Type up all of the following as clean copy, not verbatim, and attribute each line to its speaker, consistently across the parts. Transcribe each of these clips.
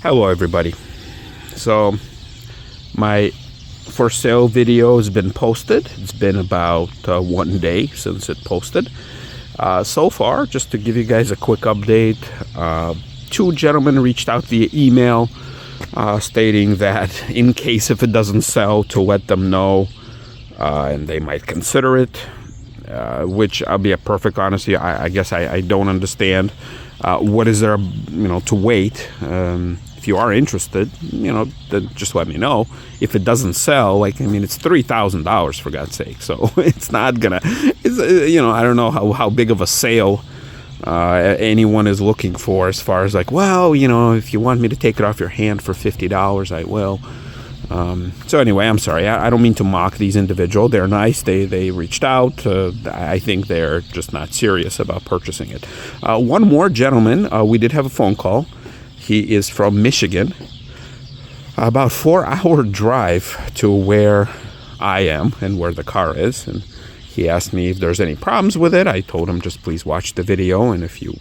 Speaker 1: Hello everybody. So my for sale video has been posted. It's been about 1 day since it posted. So far, just to give you guys a quick update, 2 gentlemen reached out via email stating that in case if it doesn't sell, to let them know and they might consider it, which I'll be a perfect honesty, I guess I don't understand. What is there, to wait? If you are interested, then just let me know. If it doesn't sell, it's $3,000 for God's sake. So it's not gonna, I don't know how big of a sale anyone is looking for as far as if you want me to take it off your hand for $50, I will. So anyway, I'm sorry. I don't mean to mock these individuals. They're nice. They reached out. I think they're just not serious about purchasing it. One more gentleman, we did have a phone call. He is from Michigan. About 4-hour drive to where I am and where the car is. And he asked me if there's any problems with it. I told him just please watch the video. And if you,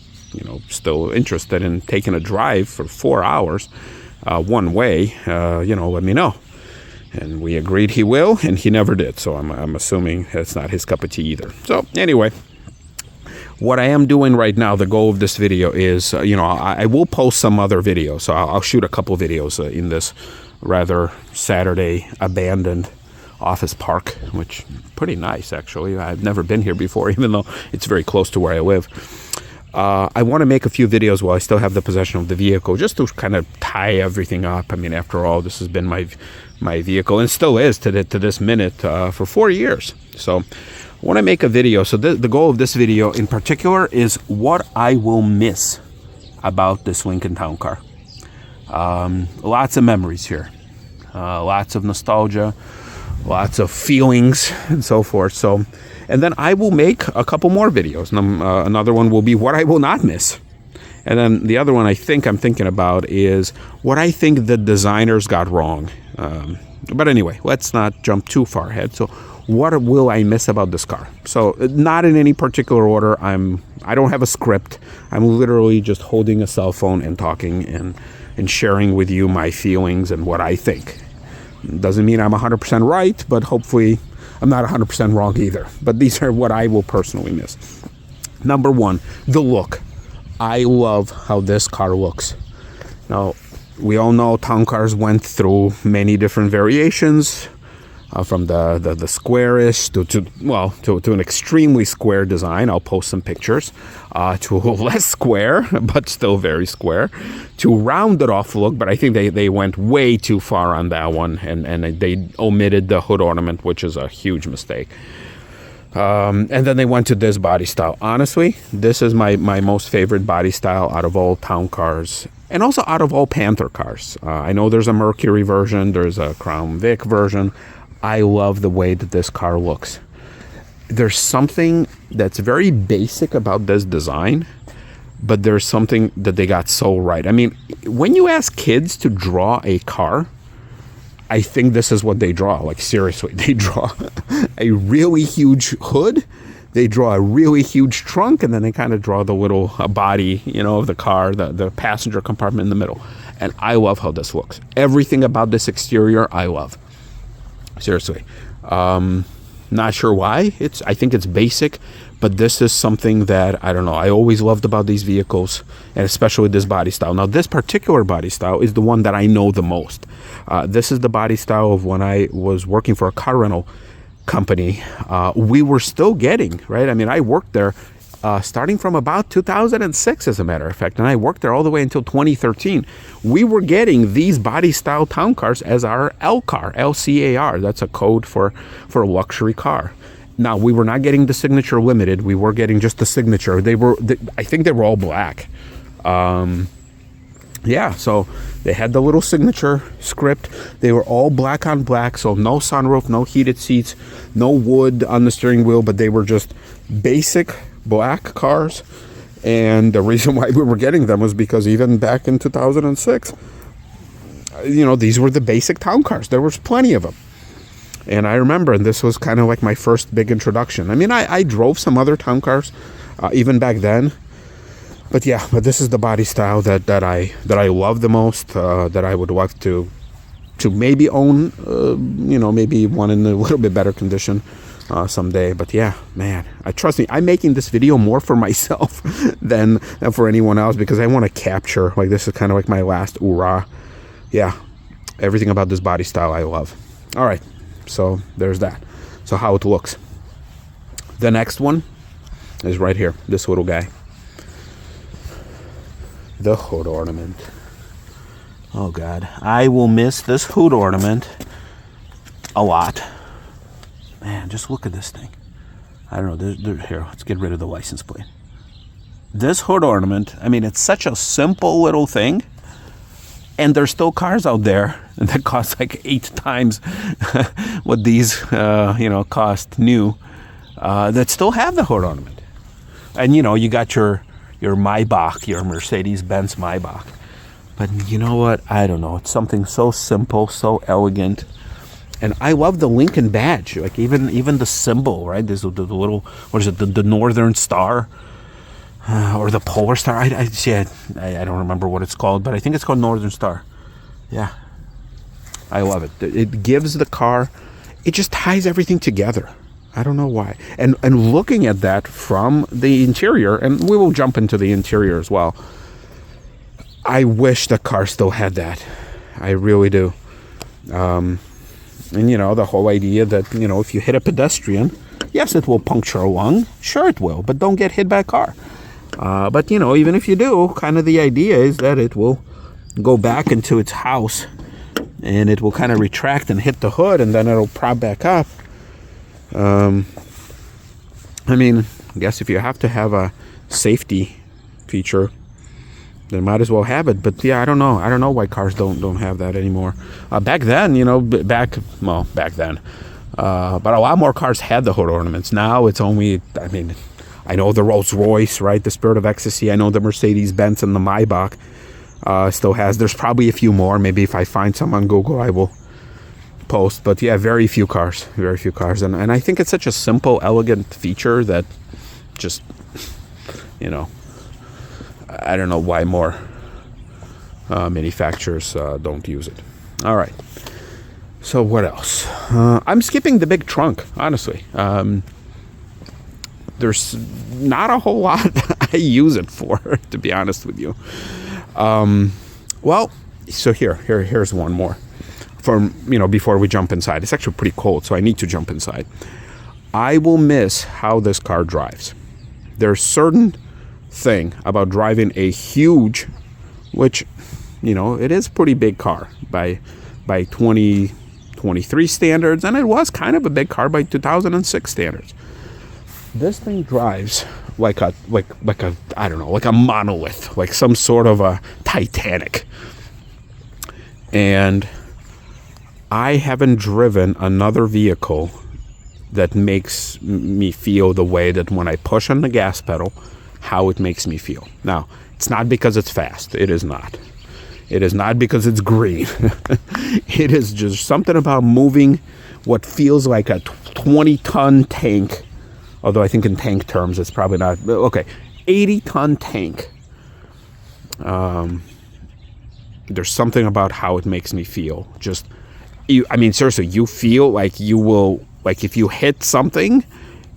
Speaker 1: still interested in taking a drive for 4 hours one way, let me know. And we agreed he will, and he never did. So I'm assuming it's not his cup of tea either. So anyway, what I am doing right now, the goal of this video is, I will post some other videos. So I'll shoot a couple videos in this rather Saturday abandoned office park, which pretty nice actually. I've never been here before, even though it's very close to where I live. I want to make a few videos while I still have the possession of the vehicle, just to kind of tie everything up. After all, this has been my vehicle, and still is to this minute for 4 years. So I want to make a video. So the goal of this video in particular is what I will miss about this Lincoln Town Car. Lots of memories here, lots of nostalgia, lots of feelings, and so forth. So. And then I will make a couple more videos. Another one will be what I will not miss. And then the other one I'm thinking about is what I think the designers got wrong. But anyway, let's not jump too far ahead. So what will I miss about this car? So not in any particular order. I don't have a script. I'm literally just holding a cell phone and talking and sharing with you my feelings and what I think. Doesn't mean I'm 100% right, but hopefully I'm not 100% wrong either. But these are what I will personally miss. Number 1, the look. I love how this car looks. Now, we all know town cars went through many different variations, from the squarish to an extremely square design. I'll post some pictures. To a less square, but still very square, to rounded off look. But I think they went way too far on that one, and they omitted the hood ornament, which is a huge mistake. And then they went to this body style. Honestly, this is my most favorite body style out of all town cars, and also out of all Panther cars. I know there's a Mercury version, there's a Crown Vic version. I love the way that this car looks. There's something that's very basic about this design, but there's something that they got so right. When you ask kids to draw a car, I think this is what they draw. Seriously, they draw a really huge hood, they draw a really huge trunk, and then they kind of draw the little body, of the car, the passenger compartment in the middle. And I love how this looks. Everything about this exterior, I love. Seriously. Not sure why. I think it's basic, but this is something that, I don't know, I always loved about these vehicles, and especially this body style. Now, this particular body style is the one that I know the most. This is the body style of when I was working for a car rental company. We were still getting, right? I worked there starting from about 2006, as a matter of fact, and I worked there all the way until 2013. We were getting these body style town cars as our L-car, LCAR. That's a code for a luxury car. Now, we were not getting the Signature Limited. We were getting just the Signature. I think they were all black. So they had the little Signature script. They were all black on black, so no sunroof, no heated seats, no wood on the steering wheel, but they were just basic black cars. And the reason why we were getting them was because even back in 2006, these were the basic town cars. There was plenty of them. And I remember, and this was kind of like my first big introduction. I drove some other town cars even back then. But yeah, but this is the body style that I love the most. That I would love to maybe own. Maybe one in a little bit better condition someday. But yeah, man, trust me, I'm making this video more for myself than for anyone else, because I want to capture, like, this is kind of like my last hoorah. Yeah, everything about this body style I love. All right, so there's that. So how it looks. The next one is right here, this little guy. The hood ornament. Oh God, I will miss this hood ornament a lot. Man, just look at this thing. I don't know, here, let's get rid of the license plate. This hood ornament, I mean, it's such a simple little thing, and there's still cars out there that cost like 8 times what these, cost new, that still have the hood ornament. And, you got your Maybach, your Mercedes-Benz Maybach. But you know what? I don't know. It's something so simple, so elegant. And I love the Lincoln badge. Like, even the symbol, right? There's the little, what is it? The Northern Star, or the Polar Star. I don't remember what it's called, but I think it's called Northern Star. Yeah, I love it. It gives the car, it just ties everything together. I don't know why. And looking at that from the interior, and we will jump into the interior as well, I wish the car still had that. I really do. And the whole idea that, if you hit a pedestrian, yes, it will puncture a lung. Sure it will, but don't get hit by a car. But, even if you do, kind of the idea is that it will go back into its house, and it will kind of retract and hit the hood, and then it'll prop back up. I guess if you have to have a safety feature, then might as well have it. But yeah, I don't know why cars don't have that anymore. Back then, back then, but a lot more cars had the hood ornaments. Now it's only, I know the Rolls Royce, right? The Spirit of Ecstasy. I know the Mercedes-Benz and the Maybach still has. There's probably a few more. Maybe if I find some on Google, I will post. But yeah, very few cars. And I think it's such a simple, elegant feature that just, I don't know why more manufacturers don't use it. All right. So what else? I'm skipping the big trunk, honestly. There's not a whole lot I use it for, to be honest with you. So here's one more. Before we jump inside. It's actually pretty cold, so I need to jump inside. I will miss how this car drives. There's certain thing about driving a huge, which, it is a pretty big car by 2023 standards, and it was kind of a big car by 2006 standards. This thing drives like a I don't know, like a monolith, like some sort of a Titanic. And I haven't driven another vehicle that makes me feel the way that when I push on the gas pedal, how it makes me feel. Now, it's not because it's fast. It is not. It is not because it's green. It is just something about moving what feels like a 20-ton tank, although I think in tank terms it's probably not. Okay, 80-ton tank. There's something about how it makes me feel. Just, seriously, you feel like you will, like if you hit something,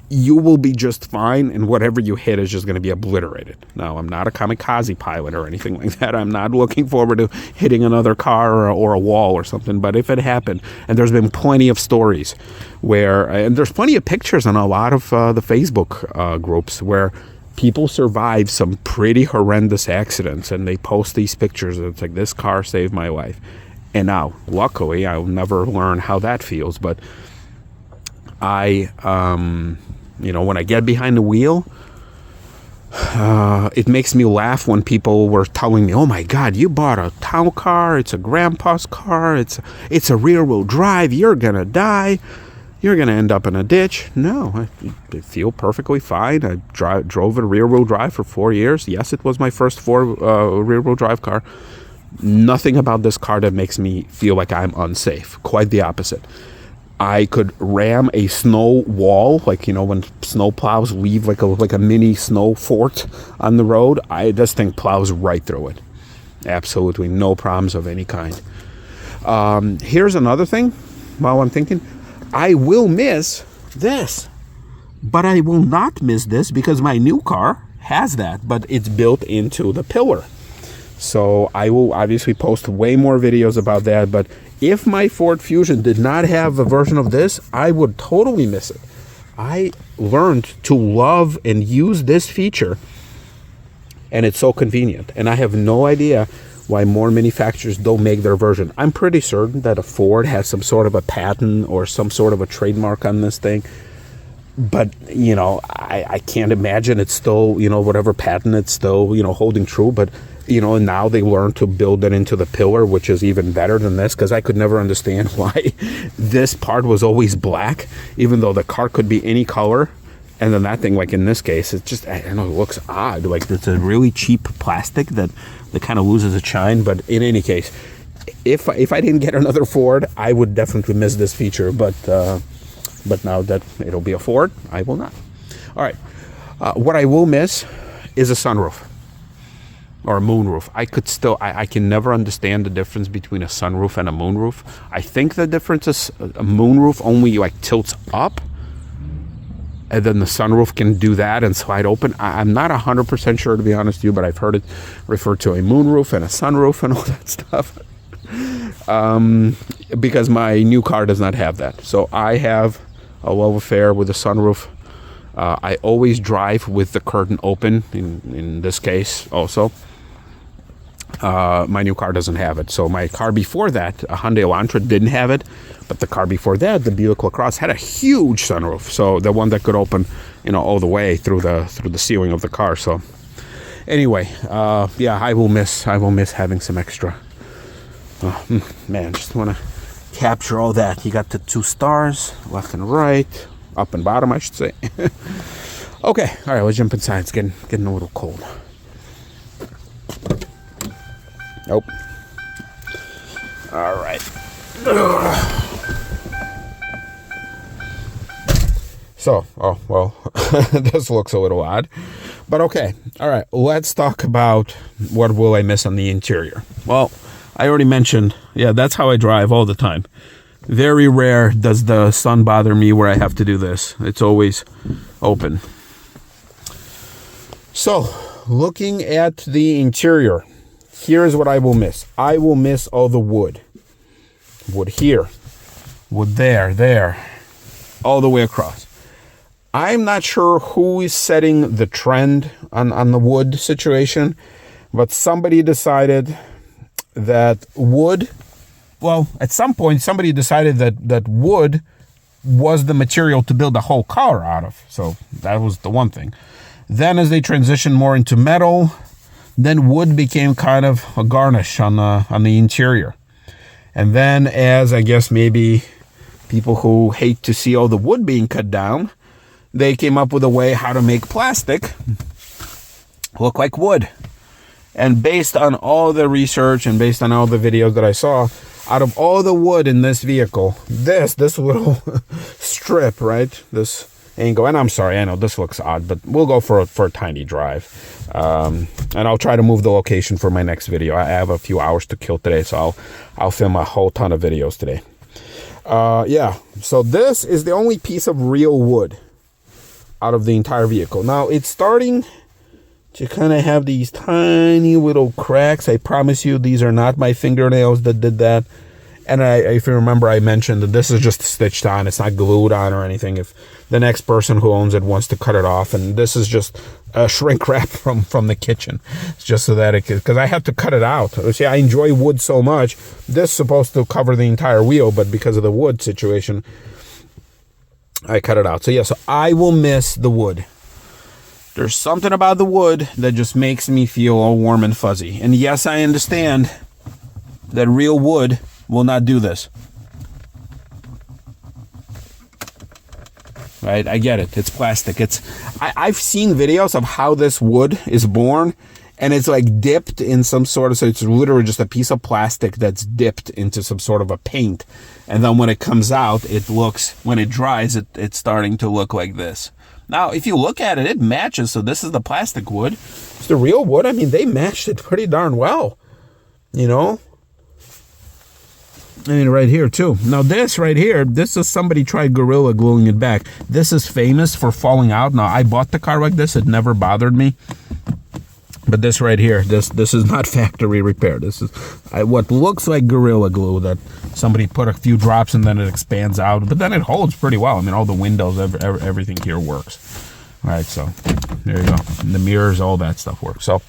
Speaker 1: you will be just fine, and whatever you hit is just going to be obliterated. Now, I'm not a kamikaze pilot or anything like that. I'm not looking forward to hitting another car or a wall or something, but if it happened, and there's been plenty of stories where, and there's plenty of pictures on a lot of the Facebook groups where people survive some pretty horrendous accidents, and they post these pictures, and it's like, this car saved my life. And now, luckily, I'll never learn how that feels, but I, when I get behind the wheel, it makes me laugh when people were telling me, oh my God, you bought a town car, it's a grandpa's car, it's a rear-wheel drive, you're gonna die, you're gonna end up in a ditch. No, I feel perfectly fine. I drove a rear-wheel drive for 4 years. Yes, it was my first rear-wheel drive car. Nothing about this car that makes me feel like I'm unsafe. Quite the opposite. I could ram a snow wall, like, you know, when snow plows leave like a mini snow fort on the road. This thing plows right through it. Absolutely no problems of any kind. Here's another thing while I'm thinking. I will miss this, but I will not miss this because my new car has that, but it's built into the pillar. So I will obviously post way more videos about that, but if my Ford Fusion did not have a version of this, I would totally miss it. I learned to love and use this feature, and it's so convenient. And I have no idea why more manufacturers don't make their version. I'm pretty certain that a Ford has some sort of a patent or some sort of a trademark on this thing. But, you know, I can't imagine it's still, you know, whatever patent it's still, you know, holding true. But, you know, now they learned to build it into the pillar, which is even better than this, because I could never understand why this part was always black, even though the car could be any color. And then that thing, like in this case, it's just, I don't know, it looks odd. Like it's a really cheap plastic that kind of loses its shine. But in any case, if I didn't get another Ford, I would definitely miss this feature. But now that it'll be a Ford, I will not. All right. What I will miss is a sunroof or a moonroof. I can never understand the difference between a sunroof and a moonroof. I think the difference is a moonroof only like tilts up, and then the sunroof can do that and slide open. I'm not 100% sure, to be honest with you, but I've heard it referred to a moonroof and a sunroof and all that stuff. Because my new car does not have that. So I have a love affair with the sunroof. I always drive with the curtain open, in this case also. My new car doesn't have it. So my car before that, a Hyundai Elantra, didn't have it. But the car before that, the Buick LaCrosse, had a huge sunroof. So the one that could open, you know, all the way through the ceiling of the car. So anyway, yeah, I will miss having some extra. Man, just want to capture all that. You got the 2 stars, left and right, up and bottom, I should say. Okay, all right, let's jump inside. It's getting a little cold. Nope. All right. So, oh, well, this looks a little odd, but okay. All right, let's talk about what will I miss on the interior. Well, I already mentioned, yeah, that's how I drive all the time. Very rare does the sun bother me where I have to do this. It's always open. So, looking at the interior, here's what I will miss. I will miss all the wood. Wood here, wood there, all the way across. I'm not sure who is setting the trend on the wood situation, but somebody decided that wood, well, at some point somebody decided that wood was the material to build the whole car out of. So that was the one thing. Then as they transitioned more into metal, then wood became kind of a garnish on the interior. And then as I guess maybe people who hate to see all the wood being cut down, they came up with a way how to make plastic look like wood. And based on all the research and based on all the videos that I saw, out of all the wood in this vehicle, this little strip, right? This angle, and I'm sorry, I know this looks odd, but we'll go for a tiny drive. And I'll try to move the location for my next video. I have a few hours to kill today, so I'll film a whole ton of videos today. Yeah, so this is the only piece of real wood out of the entire vehicle. Now it's starting to kind of have these tiny little cracks. I promise you these are not my fingernails that did that. And if you remember, I mentioned that this is just stitched on. It's not glued on or anything. If the next person who owns it wants to cut it off, and this is just a shrink wrap from the kitchen. It's just so that it could, because I had to cut it out. See, I enjoy wood so much. This is supposed to cover the entire wheel, but because of the wood situation, I cut it out. So yeah, so I will miss the wood. There's something about the wood that just makes me feel all warm and fuzzy. And yes, I understand that real wood will not do this. Right? I get it. It's plastic. I've seen videos of how this wood is born, and it's like dipped in some sort of, so it's literally just a piece of plastic that's dipped into some sort of a paint. And then when it comes out, it looks, when it dries, it's starting to look like this. Now, if you look at it, it matches. So this is the plastic wood. It's the real wood. I mean, they matched it pretty darn well, you know? I mean, right here, too. Now, this right here, this is somebody tried Gorilla Gluing it back. This is famous for falling out. Now, I bought the car like this. It never bothered me. But this right here, this is not factory repair. This is what looks like Gorilla Glue that somebody put a few drops and then it expands out. But then it holds pretty well. I mean, all the windows, everything here works. All right, so there you go. And the mirrors, all that stuff works. So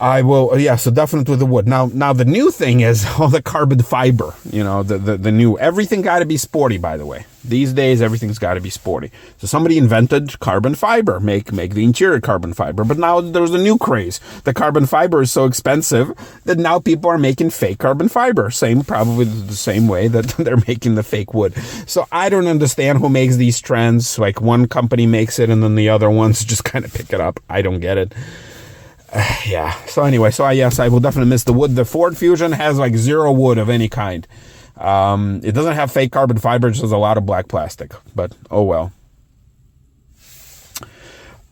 Speaker 1: I will, yeah, so definitely the wood. Now the new thing is all the carbon fiber, you know, the new, everything got to be sporty, by the way. These days, everything's got to be sporty. So somebody invented carbon fiber, make the interior carbon fiber. But now there's a new craze. The carbon fiber is so expensive that now people are making fake carbon fiber. Probably the same way that they're making the fake wood. So I don't understand who makes these trends. Like one company makes it and then the other ones just kind of pick it up. I don't get it. Yeah. So anyway, yes, I will definitely miss the wood. The Ford Fusion has like zero wood of any kind. It doesn't have fake carbon fiber, it just has a lot of black plastic, but oh well.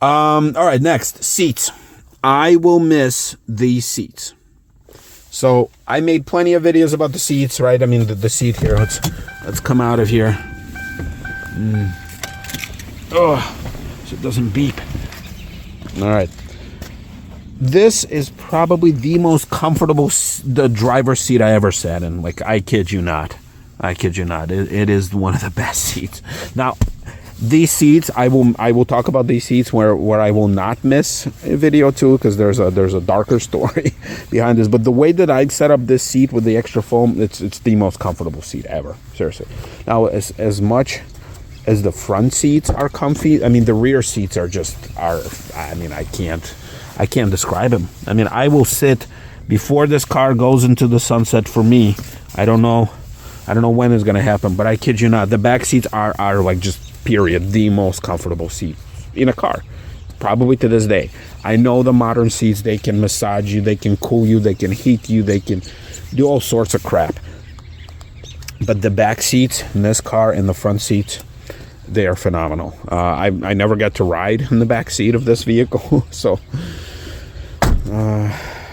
Speaker 1: All right, next, seats. I will miss these seats. So I made plenty of videos about the seats, right? I mean, the seat here, let's come out of here. Oh, so it doesn't beep. All right. This is probably the most comfortable the driver's seat I ever sat in. Like, I kid you not. I kid you not. It is one of the best seats. Now, these seats, I will talk about these seats where I will not miss a video too, because there's a darker story behind this. But the way that I set up this seat with the extra foam, it's the most comfortable seat ever. Seriously. Now, as much as the front seats are comfy, I mean, the rear seats are I mean, I can't describe them. I mean, I will sit before this car goes into the sunset for me. I don't know when it's going to happen, but I kid you not. The back seats are like just period the most comfortable seat in a car, probably to this day. I know the modern seats, they can massage you, they can cool you, they can heat you, they can do all sorts of crap. But the back seats in this car and the front seats, they are phenomenal. I never got to ride in the back seat of this vehicle, so.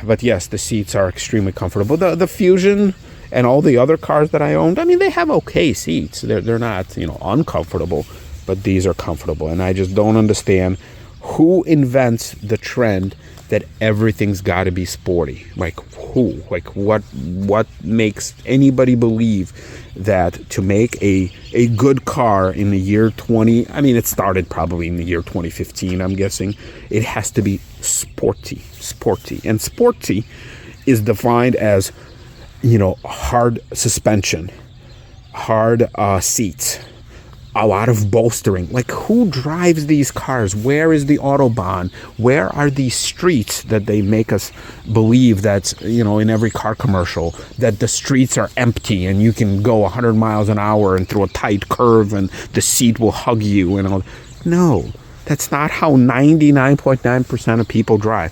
Speaker 1: But yes, the seats are extremely comfortable. The Fusion and all the other cars that I owned, I mean, they have okay seats. They're not, you know, uncomfortable, but these are comfortable. And I just don't understand who invents the trend that everything's got to be sporty. Like who? Like what makes anybody believe that to make a good car in the year 20, I mean, it started probably in the year 2015, I'm guessing, it has to be sporty. And sporty is defined as, you know, hard suspension, hard seats, a lot of bolstering. Like, who drives these cars? Where is the Autobahn? Where are these streets that they make us believe that, you know, in every car commercial, that the streets are empty and you can go 100 miles an hour and through a tight curve and the seat will hug you and all? No, that's not how 99.9% of people drive.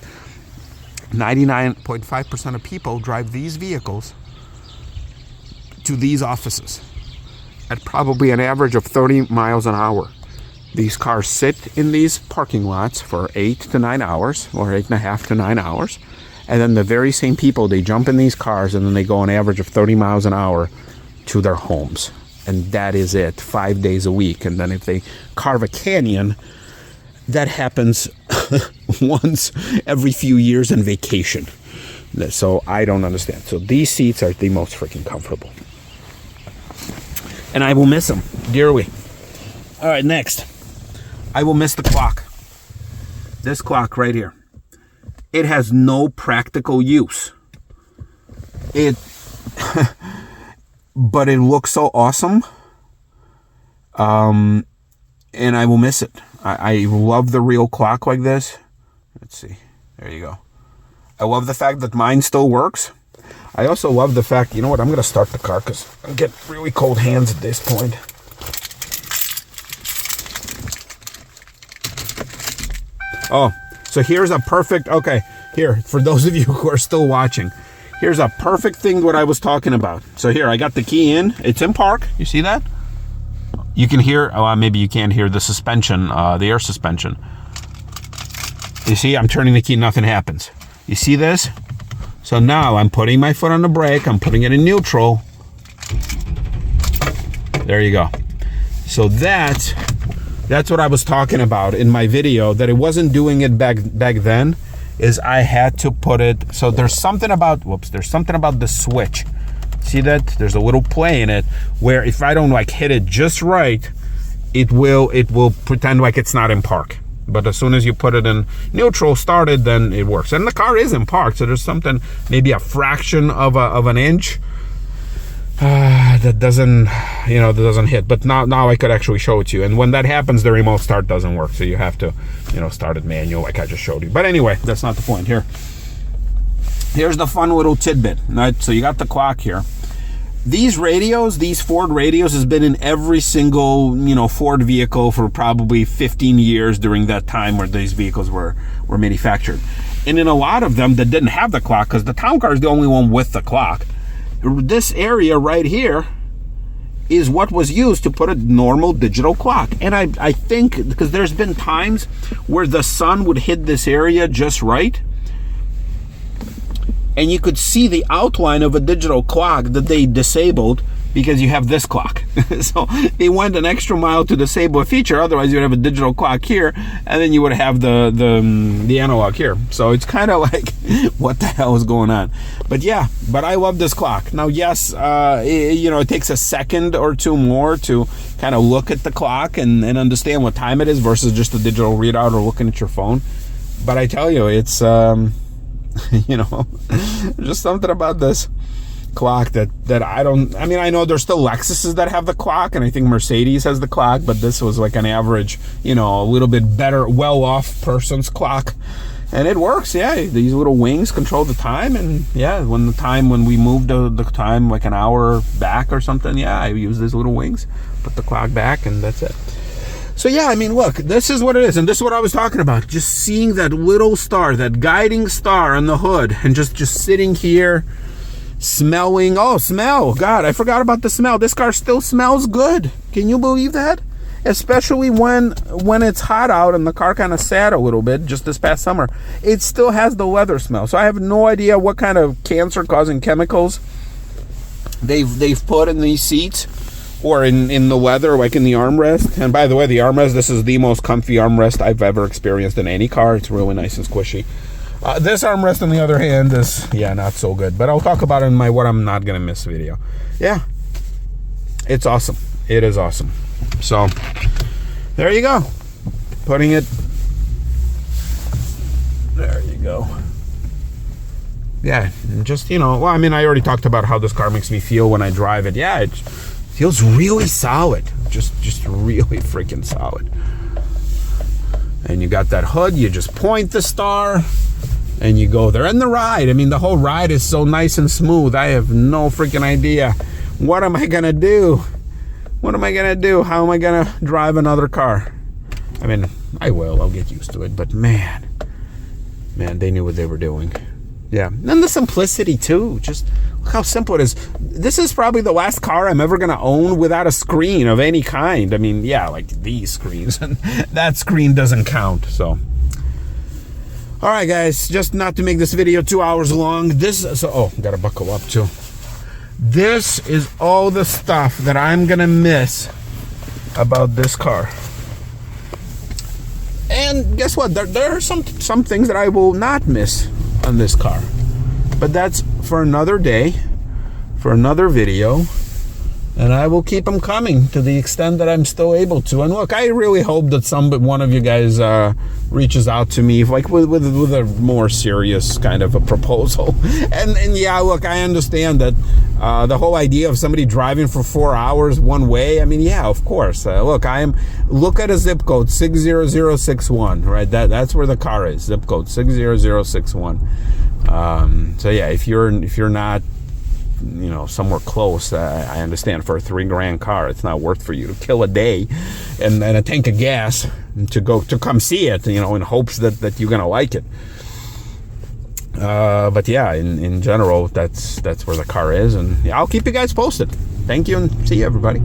Speaker 1: 99.5% of people drive these vehicles to these offices at probably an average of 30 miles an hour. These cars sit in these parking lots for 8 to 9 hours, or 8.5 to 9 hours, and then the very same people, they jump in these cars and then they go an average of 30 miles an hour to their homes. And that is it, 5 days a week. And then if they carve a canyon, that happens once every few years on vacation. So I don't understand. So these seats are the most freaking comfortable. And I will miss them dearly. All right, next. I will miss the clock. This clock right here. It has no practical use. But it looks so awesome. And I will miss it. I love the real clock like this. Let's see. There you go. I love the fact that mine still works. I also love the fact, you know what, I'm going to start the car because I get really cold hands at this point. Oh, So here's a perfect, okay, here, for those of you who are still watching, here's a perfect thing what I was talking about. So here, I got the key in. It's in park. You see that? You can hear, oh, maybe you can't hear the suspension, the air suspension. You see, I'm turning the key, nothing happens. You see this? So now I'm putting my foot on the brake. I'm putting it in neutral. There you go. So that's what I was talking about in my video, that it wasn't doing it back then, is I had to put it, so there's something about, there's something about the switch. See that? There's a little play in it where if I don't like hit it just right, it will pretend like it's not in park. But as soon as you put it in neutral, started, then it works. And the car is in park, so there's something, maybe a fraction of an inch that doesn't, that doesn't hit. But now I could actually show it to you. And when that happens, the remote start doesn't work. So you have to, start it manual like I just showed you. But anyway, that's not the point here. Here's the fun little tidbit. Right? So you got the clock here. These radios, these Ford radios, has been in every single, Ford vehicle for probably 15 years during that time where these vehicles were manufactured. And in a lot of them that didn't have the clock, because the town car is the only one with the clock, this area right here is what was used to put a normal digital clock. And I think, because there's been times where the sun would hit this area just right, and you could see the outline of a digital clock that they disabled because you have this clock. So they went an extra mile to disable a feature. Otherwise, you'd have a digital clock here, and then you would have the analog here. So it's kind of like, what the hell is going on? But yeah, but I love this clock. Now, yes, it takes a second or two more to kind of look at the clock and understand what time it is versus just a digital readout or looking at your phone. But I tell you, it's just something about this clock that I know there's still Lexuses that have the clock, and I think Mercedes has the clock, but this was like an average, a little bit better, well-off person's clock. And it works, yeah. These little wings control the time, and yeah, when we moved the time like an hour back or something, yeah, I use these little wings, put the clock back, and that's it. So yeah, look, this is what it is, and this is what I was talking about. Just seeing that little star, that guiding star on the hood, and just sitting here, smelling. Oh, smell! God, I forgot about the smell. This car still smells good. Can you believe that? Especially when it's hot out and the car kind of sat a little bit just this past summer. It still has the leather smell. So I have no idea what kind of cancer-causing chemicals they've put in these seats. Or in the leather, like in the armrest. And by the way, the armrest, this is the most comfy armrest I've ever experienced in any car. It's really nice and squishy. This armrest, on the other hand, is, not so good. But I'll talk about it in my what I'm not going to miss video. Yeah, it's awesome. It is awesome. So, there you go. Putting it, there you go. Yeah, and just, I already talked about how this car makes me feel when I drive it. Yeah, it feels really solid, just really freaking solid. And you got that hood, you just point the star and you go there. And the ride, the whole ride is so nice and smooth. I have no freaking idea. What am I gonna do? What am I gonna do? How am I gonna drive another car? I will, I'll get used to it, but man, they knew what they were doing. Yeah, and the simplicity too, just look how simple it is. This is probably the last car I'm ever going to own without a screen of any kind. Yeah, like these screens, and that screen doesn't count, so. All right, guys, just not to make this video 2 hours long. Gotta buckle up too. This is all the stuff that I'm going to miss about this car. And guess what? There are some things that I will not miss on this car, but that's for another day, for another video, and I will keep them coming to the extent that I'm still able to. And look, I really hope that one of you guys reaches out to me like with a more serious kind of a proposal. And yeah, look, I understand that the whole idea of somebody driving for 4 hours one way, yeah, of course. Look at a zip code 60061, right? That's where the car is, zip code 60061. So yeah, if you're not you know, somewhere close, I understand for a $3,000 car, it's not worth for you to kill a day and a tank of gas to come see it, you know, in hopes that you're gonna like it. But yeah, in general, that's where the car is, and yeah, I'll keep you guys posted. Thank you, and see you, everybody.